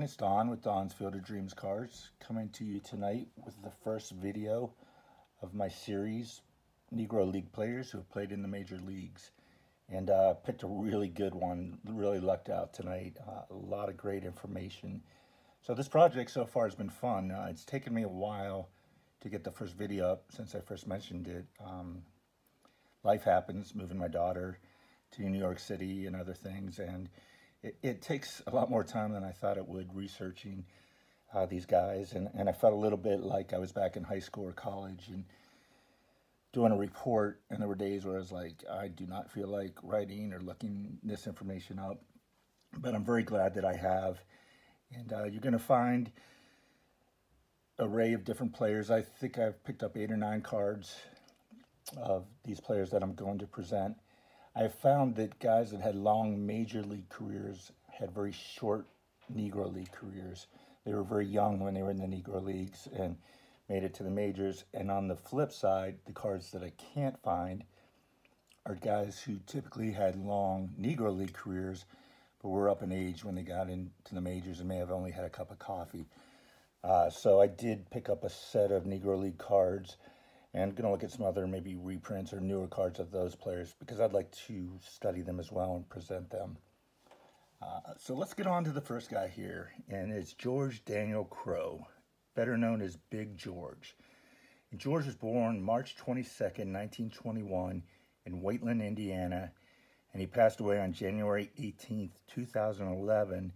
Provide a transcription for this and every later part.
it's Don with Don's Field of Dreams Cards, coming to you tonight with the first video of my series, Negro League players who have played in the major leagues. And picked a really good one, really lucked out tonight, a lot of great information. So this project so far has been fun. It's taken me a while to get the first video up since I first mentioned it. Life happens, moving my daughter to New York City and other things, and it takes a lot more time than I thought it would researching these guys, and I felt a little bit like I was back in high school or college and doing a report, and there were days where I was like, I do not feel like writing or looking this information up, but I'm very glad that I have. And you're going to find an array of different players. I think I've picked up 8 or 9 cards of these players that I'm going to present. I found that guys that had long major league careers had very short Negro League careers. They were very young when they were in the Negro Leagues and made it to the majors. And on the flip side, the cards that I can't find are guys who typically had long Negro League careers, but were up in age when they got into the majors and may have only had a cup of coffee. So I did pick up a set of Negro League cards, and I'm going to look at some other maybe reprints or newer cards of those players because I'd like to study them as well and present them. So let's get on to the first guy here, and it's George Daniel Crowe, better known as Big George. And George was born March 22nd, 1921 in Wheatland, Indiana, and he passed away on January 18th, 2011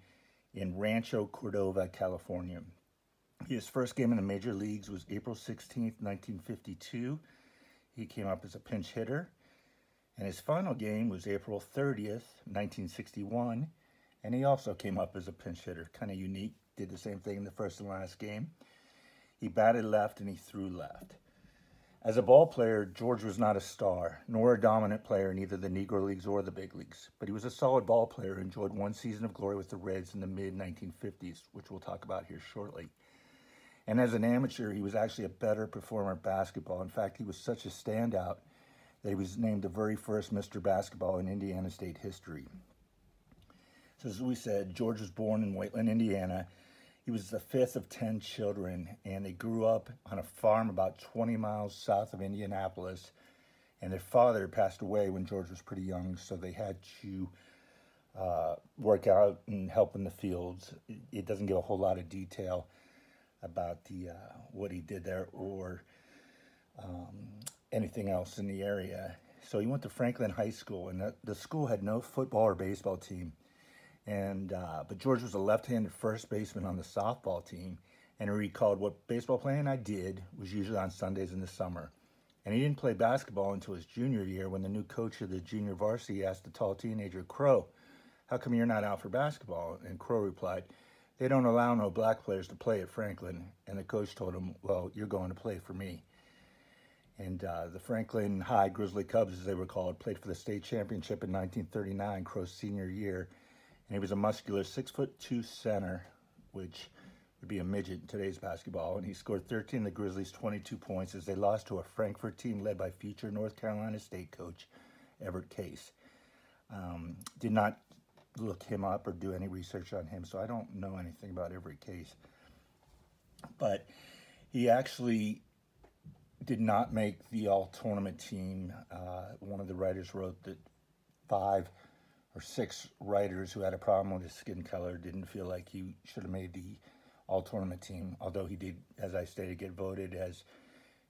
in Rancho Cordova, California. His first game in the major leagues was April 16th, 1952. He came up as a pinch hitter. And his final game was April 30th, 1961. And he also came up as a pinch hitter. Kind of unique. Did the same thing in the first and last game. He batted left and he threw left. As a ball player, George was not a star, nor a dominant player in either the Negro Leagues or the big leagues. But he was a solid ball player who enjoyed one season of glory with the Reds in the mid-1950s, which we'll talk about here shortly. And as an amateur, he was actually a better performer at basketball. In fact, he was such a standout that he was named the very first Mr. Basketball in Indiana State history. So as we said, George was born in Wheatland, Indiana. He was the 5th of 10 children, and they grew up on a farm about 20 miles south of Indianapolis. And their father passed away when George was pretty young, so they had to work out and help in the fields. It doesn't give a whole lot of detail about what he did there or anything else in the area. So he went to Franklin High School, and the school had no football or baseball team. And but George was a left-handed first baseman on the softball team, and he recalled, what baseball playing I did was usually on Sundays in the summer. And he didn't play basketball until his junior year when the new coach of the junior varsity asked the tall teenager, Crowe, how come you're not out for basketball? And Crowe replied, they don't allow no black players to play at Franklin. And the coach told him, well, you're going to play for me. And the Franklin High Grizzly Cubs, as they were called, played for the state championship in 1939, Crowe's senior year. And he was a muscular 6'2" center, which would be a midget in today's basketball. And he scored 13 of the Grizzlies' 22 points as they lost to a Frankfurt team led by future North Carolina State coach Everett Case. Did not look him up or do any research on him, so I don't know anything about Everett Case. But he actually did not make the all-tournament team. One of the writers wrote that 5 or 6 writers who had a problem with his skin color didn't feel like he should have made the all-tournament team, although he did, as I stated, get voted as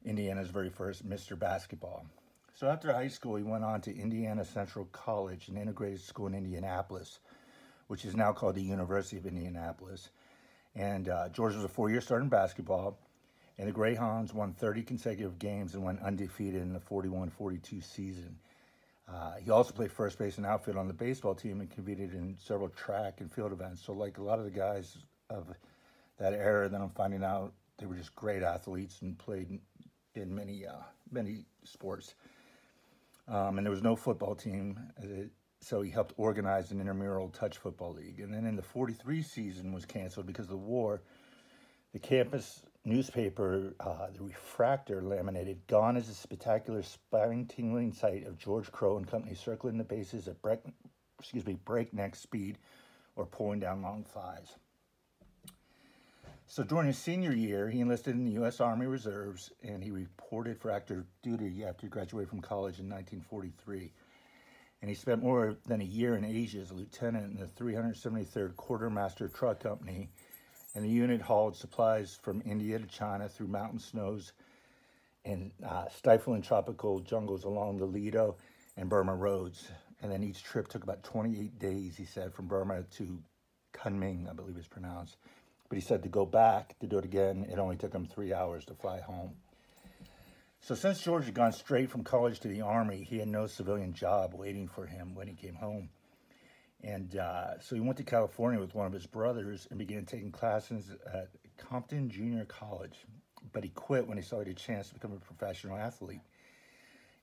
Indiana's very first Mr. Basketball. So after high school, he went on to Indiana Central College, an integrated school in Indianapolis, which is now called the University of Indianapolis. And George was a 4-year starter in basketball, and the Greyhounds won 30 consecutive games and went undefeated in the 41-42 season. He also played first base and outfield on the baseball team and competed in several track and field events. So like a lot of the guys of that era, then I'm finding out they were just great athletes and played in many sports. And there was no football team, so he helped organize an intramural touch football league. And then in the 43 season was canceled because of the war. The campus newspaper, the Refractor, laminated, "Gone is a spectacular, spine-tingling sight of George Crowe and company circling the bases at breakneck speed or pulling down long fives." So during his senior year, he enlisted in the U.S. Army Reserves, and he reported for active duty after he graduated from college in 1943. And he spent more than a year in Asia as a lieutenant in the 373rd Quartermaster Truck Company, and the unit hauled supplies from India to China through mountain snows and stifling tropical jungles along the Lido and Burma roads. And then each trip took about 28 days, he said, from Burma to Kunming, I believe it's pronounced. But he said to go back to do it again, it only took him 3 hours to fly home. So since George had gone straight from college to the Army, he had no civilian job waiting for him when he came home. And so he went to California with one of his brothers and began taking classes at Compton Junior College. But he quit when he saw he had a chance to become a professional athlete.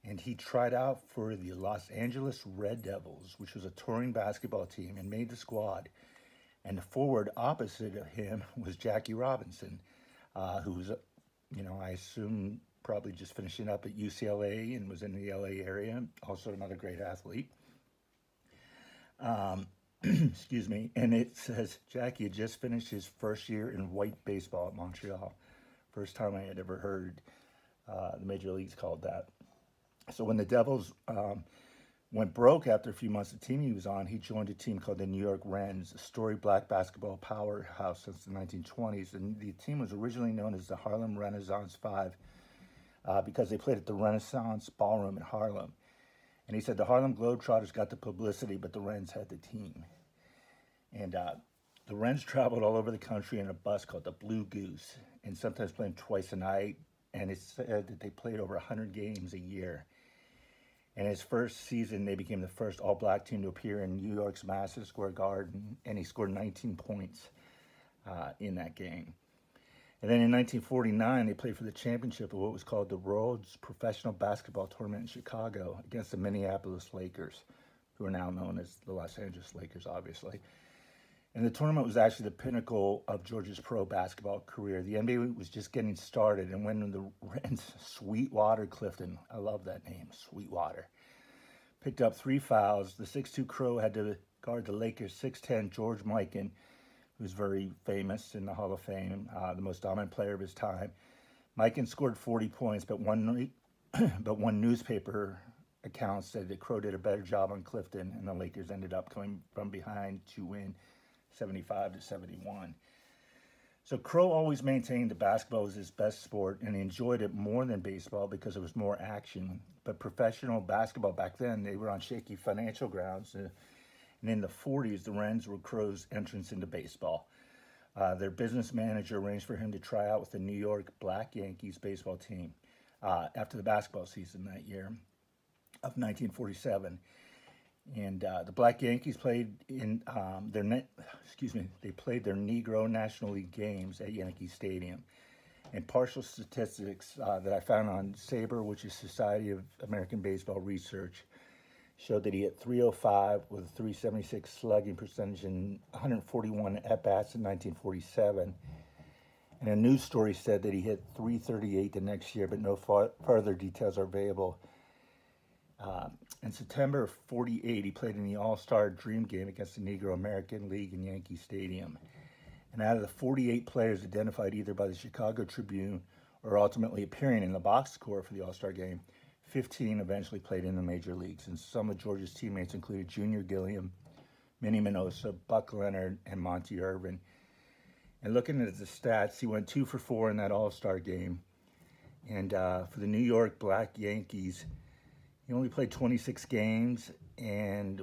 And he tried out for the Los Angeles Red Devils, which was a touring basketball team, and made the squad. And the forward opposite of him was Jackie Robinson, who was, I assume probably just finishing up at UCLA and was in the LA area, also another great athlete. Excuse me. And it says Jackie had just finished his first year in white baseball at Montreal. First time I had ever heard the major leagues called that. So when the Devils went broke after a few months of the team he was on, he joined a team called the New York Rens, a storied black basketball powerhouse since the 1920s. And the team was originally known as the Harlem Renaissance Five because they played at the Renaissance Ballroom in Harlem. And he said the Harlem Globetrotters got the publicity, but the Rens had the team. And the Rens traveled all over the country in a bus called the Blue Goose, and sometimes playing twice a night. And it said that they played over 100 games a year. And his first season, they became the first all-black team to appear in New York's Madison Square Garden, and he scored 19 points in that game. And then in 1949, they played for the championship of what was called the World's Professional Basketball Tournament in Chicago against the Minneapolis Lakers, who are now known as the Los Angeles Lakers, obviously. And the tournament was actually the pinnacle of George's pro basketball career. The NBA was just getting started, and when the Rens, Sweetwater Clifton, I love that name, Sweetwater, picked up 3 fouls, the 6'2" Crowe had to guard the Lakers' 6'10" George Mikan, who's very famous in the Hall of Fame, the most dominant player of his time. Mikan scored 40 points, but one newspaper account said that Crowe did a better job on Clifton, and the Lakers ended up coming from behind to win 75-71. So Crowe always maintained that basketball was his best sport, and he enjoyed it more than baseball because there was more action. But professional basketball back then, they were on shaky financial grounds. And in the 40s, the Rens were Crowe's entrance into baseball. Their business manager arranged for him to try out with the New York Black Yankees baseball team after the basketball season that year of 1947. And the Black Yankees played in they played their Negro National League games at Yankee Stadium. And partial statistics that I found on SABR, which is Society of American Baseball Research, showed that he hit .305 with a .376 slugging percentage and 141 at-bats in 1947. And a news story said that he hit .338 the next year, but no further details are available. In September of '48, he played in the All-Star Dream Game against the Negro American League in Yankee Stadium. And out of the 48 players identified either by the Chicago Tribune or ultimately appearing in the box score for the All-Star Game, 15 eventually played in the major leagues. And some of George's teammates included Junior Gilliam, Minnie Minoso, Buck Leonard, and Monty Irvin. And looking at the stats, he went 2 for 4 in that All-Star game. And for the New York Black Yankees, he only played 26 games and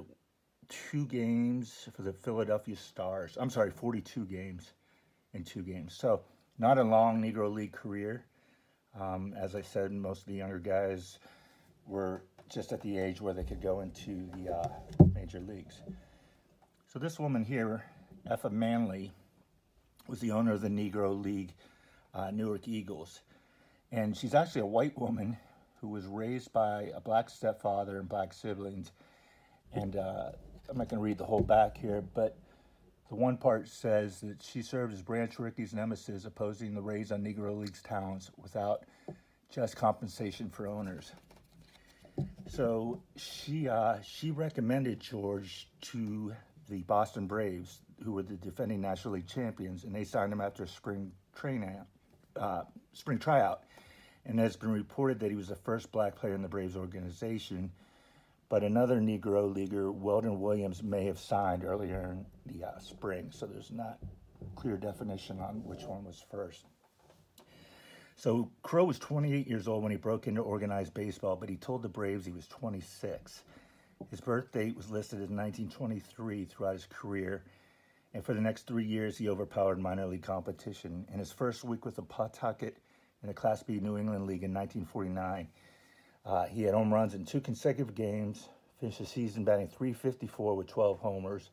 2 games for the Philadelphia Stars. 42 games and 2 games. So not a long Negro League career. As I said, most of the younger guys were just at the age where they could go into the major leagues. So this woman here, Effa Manley, was the owner of the Negro League Newark Eagles. And she's actually a white woman who was raised by a black stepfather and black siblings. And I'm not going to read the whole back here, but the one part says that she served as Branch Rickey's nemesis, opposing the raids on Negro League's towns without just compensation for owners. So she recommended George to the Boston Braves, who were the defending National League champions, and they signed him after a spring tryout. And it's been reported that he was the first black player in the Braves organization, but another Negro leaguer, Weldon Williams, may have signed earlier in the spring, so there's not clear definition on which one was first. So Crowe was 28 years old when he broke into organized baseball, but he told the Braves he was 26. His birth date was listed as 1923 throughout his career, and for the next 3 years he overpowered minor league competition. In his first week with the Pawtucket in the Class B New England League in 1949, he had home runs in 2 consecutive games, finished the season batting .354 with 12 homers.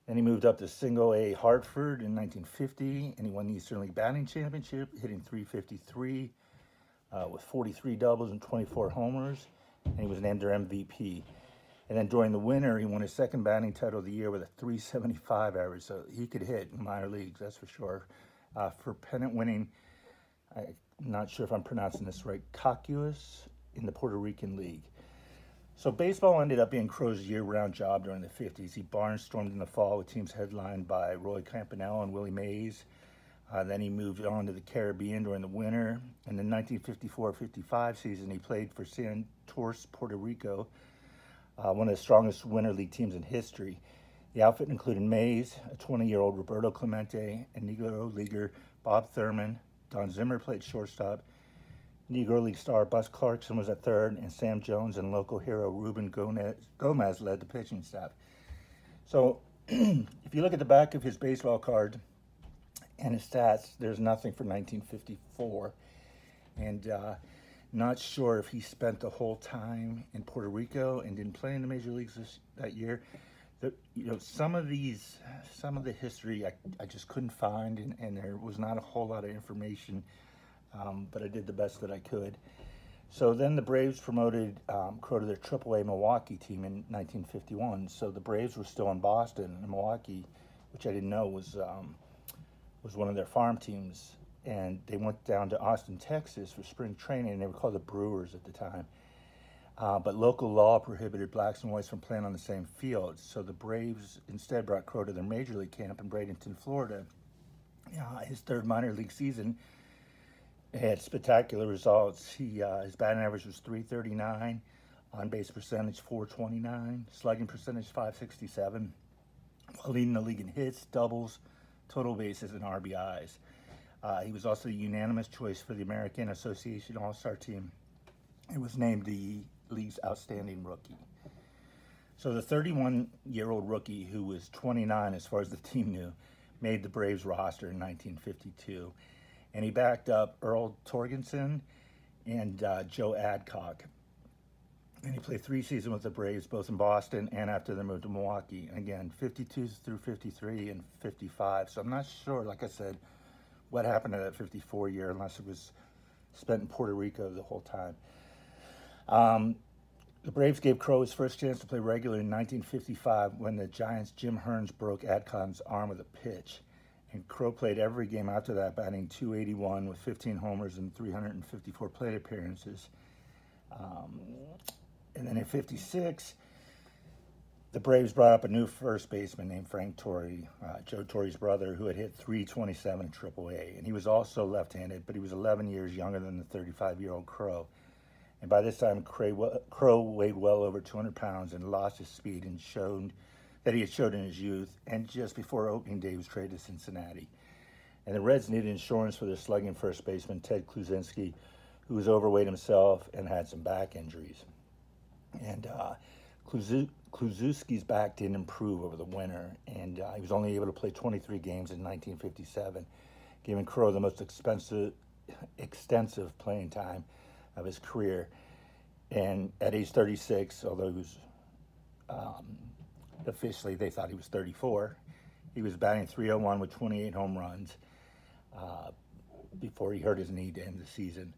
Then he moved up to Single A Hartford in 1950, and he won the Eastern League Batting Championship, hitting .353 with 43 doubles and 24 homers, and he was named their MVP. And then during the winter, he won his second batting title of the year with a .375 average, so he could hit in minor leagues, that's for sure. For pennant winning, I'm not sure if I'm pronouncing this right, Coccuas in the Puerto Rican League. So baseball ended up being Crowe's year-round job during the 50s. He barnstormed in the fall with teams headlined by Roy Campanella and Willie Mays. Then he moved on to the Caribbean during the winter. In the 1954-55 season, he played for Santos, Puerto Rico, one of the strongest winter league teams in history. The outfit included Mays, a 20-year-old Roberto Clemente, and Negro leaguer Bob Thurman. Don Zimmer played shortstop. Negro League star Bus Clarkson was at third, and Sam Jones and local hero Ruben Gomez led the pitching staff. So if you look at the back of his baseball card and his stats, there's nothing for 1954. And not sure if he spent the whole time in Puerto Rico and didn't play in the major leagues that year. Some of the history I just couldn't find, and there was not a whole lot of information. But I did the best that I could. So then the Braves promoted Crowe to their AAA Milwaukee team in 1951. So the Braves were still in Boston, and Milwaukee, which I didn't know was one of their farm teams. And they went down to Austin, Texas for spring training, and they were called the Brewers at the time. But local law prohibited blacks and whites from playing on the same field. So the Braves instead brought Crowe to their major league camp in Bradenton, Florida. His third minor league season had spectacular results. His batting average was .339, on base percentage .429, slugging percentage .567, while leading the league in hits, doubles, total bases, and RBIs. He was also a unanimous choice for the American Association All-Star Team. He was named the league's outstanding rookie. So the 31-year-old rookie, who was 29 as far as the team knew, made the Braves roster in 1952. And he backed up Earl Torgenson and Joe Adcock. And he played 3 seasons with the Braves, both in Boston and after they moved to Milwaukee. And again, 52 through 53 and 55. So I'm not sure, like I said, what happened to that 54 year, unless it was spent in Puerto Rico the whole time. The Braves gave Crowe his first chance to play regular in 1955 when the Giants' Jim Hearns broke Adcock's arm with a pitch. And Crowe played every game after that, batting .281 with 15 homers and 354 plate appearances. And then in 56, the Braves brought up a new first baseman named Frank Torrey, Joe Torrey's brother, who had hit .327 in AAA. And he was also left-handed, but he was 11 years younger than the 35-year-old Crowe. And by this time, Crowe weighed well over 200 pounds and lost his speed and showed that he had showed in his youth, and just before opening day, he was traded to Cincinnati. And the Reds needed insurance for their slugging first baseman, Ted Kluszewski, who was overweight himself and had some back injuries. And Kluszewski's back didn't improve over the winter, and he was only able to play 23 games in 1957, giving Crowe the most extensive playing time of his career. And at age 36, although he was officially they thought he was 34, he was batting .301 with 28 home runs before he hurt his knee to end the season.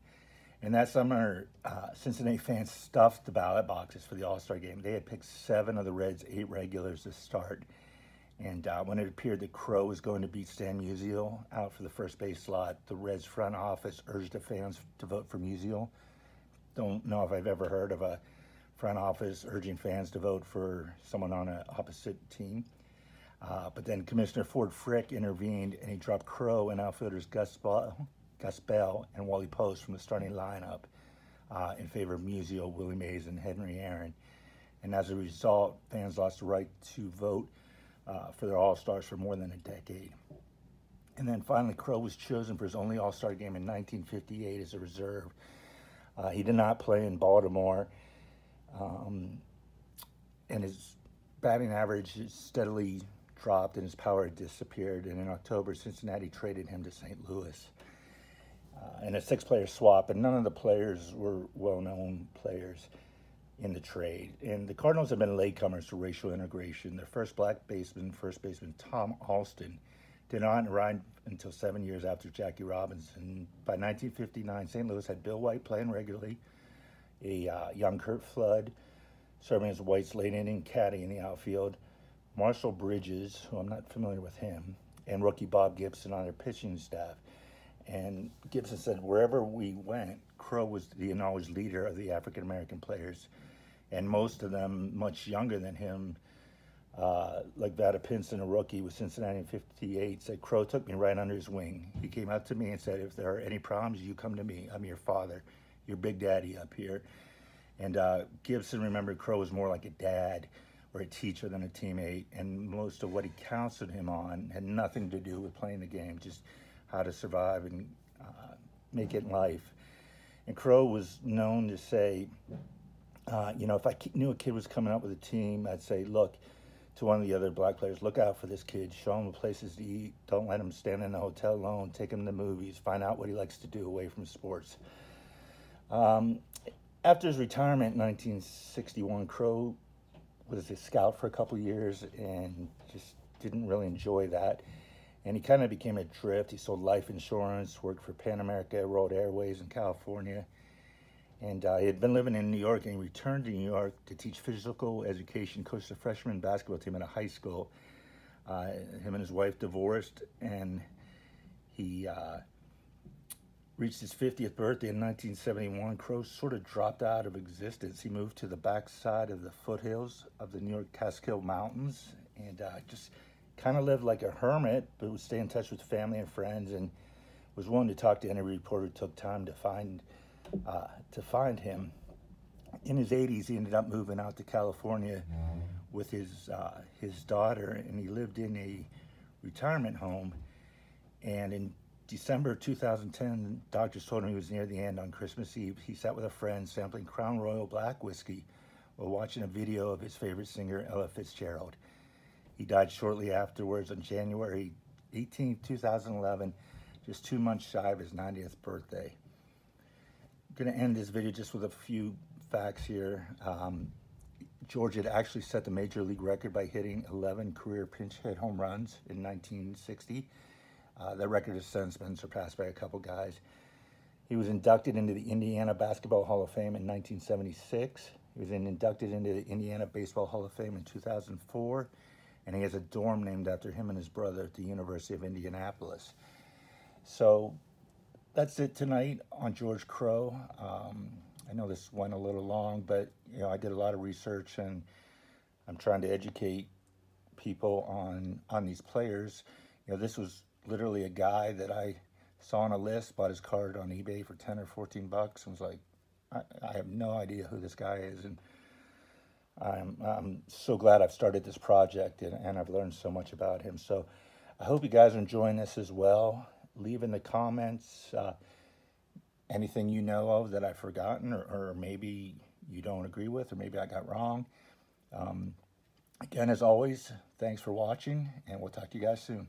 And that summer, Cincinnati fans stuffed the ballot boxes for the All-Star game. They had picked 7 of the Reds' 8 regulars to start. And when it appeared that Crowe was going to beat Stan Musial out for the first base slot, the Reds front office urged the fans to vote for Musial. Don't know if I've ever heard of a front office urging fans to vote for someone on an opposite team. But then Commissioner Ford Frick intervened, and he dropped Crowe and outfielders Gus Bell and Wally Post from the starting lineup in favor of Musial, Willie Mays, and Henry Aaron. And as a result, fans lost the right to vote for their All-Stars for more than a decade. And then finally, Crowe was chosen for his only All-Star game in 1958 as a reserve. He did not play in Baltimore, and his batting average steadily dropped and his power had disappeared. And in October, Cincinnati traded him to St. Louis in a 6-player swap, and none of the players were well-known players in the trade. And the Cardinals have been latecomers to racial integration. Their first black first baseman, Tom Alston, did not arrive until 7 years after Jackie Robinson. By 1959, St. Louis had Bill White playing regularly, a young Curt Flood serving as White's late inning caddy in the outfield, Marshall Bridges, who I'm not familiar with him, and rookie Bob Gibson on their pitching staff. And Gibson said, wherever we went, Crowe was the acknowledged leader of the African-American players, and most of them much younger than him, like Vada Pinson, a rookie with Cincinnati in 58, said, Crowe took me right under his wing. He came up to me and said, if there are any problems, you come to me. I'm your father, your big daddy up here. And Gibson remembered Crowe was more like a dad or a teacher than a teammate, and most of what he counseled him on had nothing to do with playing the game, just how to survive and make it in life. And Crowe was known to say, you know, if I knew a kid was coming up with a team, I'd say, look, to one of the other black players, look out for this kid, show him the places to eat, don't let him stand in the hotel alone, take him to movies, find out what he likes to do away from sports. After his retirement in 1961, Crowe was a scout for a couple of years and just didn't really enjoy that. And he kind of became adrift. He sold life insurance, worked for Pan America Road Airways in California. And he had been living in New York, and he returned to New York to teach physical education, coach the freshman basketball team at a high school. Him and his wife divorced, and he reached his 50th birthday in 1971. Crowe sort of dropped out of existence. He moved to the backside of the foothills of the New York Catskill Mountains and just kind of lived like a hermit, but would stay in touch with family and friends and was willing to talk to any reporter who took time to find him. In his 80s, he ended up moving out to California with his daughter, and he lived in a retirement home. And in December 2010, doctors told him he was near the end on Christmas Eve. He sat with a friend sampling Crown Royal Black whiskey while watching a video of his favorite singer, Ella Fitzgerald. He died shortly afterwards on January 18, 2011, just 2 months shy of his 90th birthday. I'm going to end this video just with a few facts here. George had actually set the major league record by hitting 11 career pinch hit home runs in 1960. That record has since been surpassed by a couple guys. He was inducted into the Indiana Basketball Hall of Fame in 1976. He was inducted into the Indiana Baseball Hall of Fame in 2004. And he has a dorm named after him and his brother at the University of Indianapolis. So that's it tonight on George Crowe. I know this went a little long, but you know, I did a lot of research and I'm trying to educate people on these players. You know, this was literally a guy that I saw on a list, bought his card on eBay for 10 or 14 bucks and was like, I have no idea who this guy is. And I'm so glad I've started this project and I've learned so much about him. So I hope you guys are enjoying this as well. Leave in the comments anything you know of that I've forgotten or maybe you don't agree with or maybe I got wrong. Again, as always, thanks for watching and we'll talk to you guys soon.